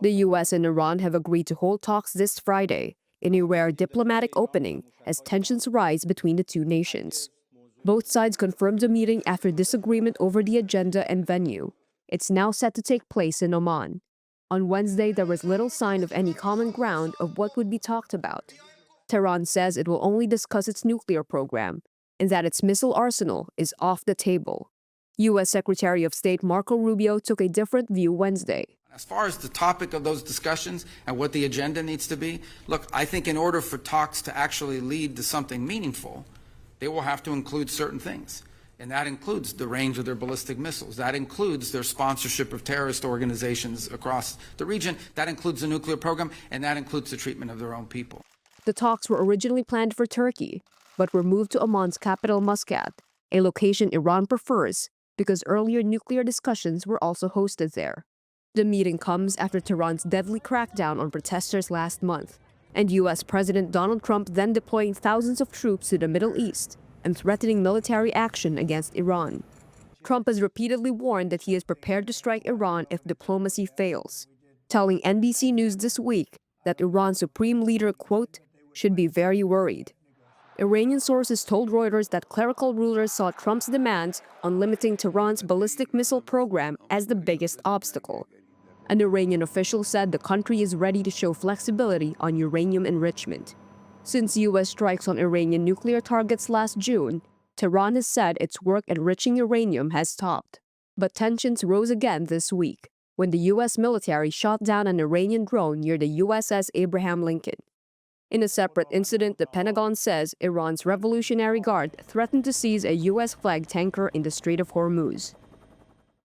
The U.S. and Iran have agreed to hold talks this Friday, in a rare diplomatic opening as tensions rise between the two nations. Both sides confirmed the meeting after disagreement over the agenda and venue. It's now set to take place in Oman. On Wednesday, there was little sign of any common ground of what would be talked about. Tehran says it will only discuss its nuclear program and that its missile arsenal is off the table. U.S. Secretary of State Marco Rubio took a different view Wednesday. As far as the topic of those discussions and what the agenda needs to be, look, I think in order for talks to actually lead to something meaningful, they will have to include certain things. And that includes the range of their ballistic missiles. That includes their sponsorship of terrorist organizations across the region. That includes the nuclear program, and that includes the treatment of their own people. The talks were originally planned for Turkey, but were moved to Oman's capital Muscat, a location Iran prefers because earlier nuclear discussions were also hosted there. The meeting comes after Tehran's deadly crackdown on protesters last month, and U.S. President Donald Trump then deploying thousands of troops to the Middle East and threatening military action against Iran. Trump has repeatedly warned that he is prepared to strike Iran if diplomacy fails, telling NBC News this week that Iran's supreme leader, quote, should be very worried. Iranian sources told Reuters that clerical rulers saw Trump's demands on limiting Tehran's ballistic missile program as the biggest obstacle. An Iranian official said the country is ready to show flexibility on uranium enrichment. Since U.S. strikes on Iranian nuclear targets last June, Tehran has said its work enriching uranium has stopped. But tensions rose again this week when the U.S. military shot down an Iranian drone near the USS Abraham Lincoln. In a separate incident, the Pentagon says Iran's Revolutionary Guard threatened to seize a U.S. flagged tanker in the Strait of Hormuz.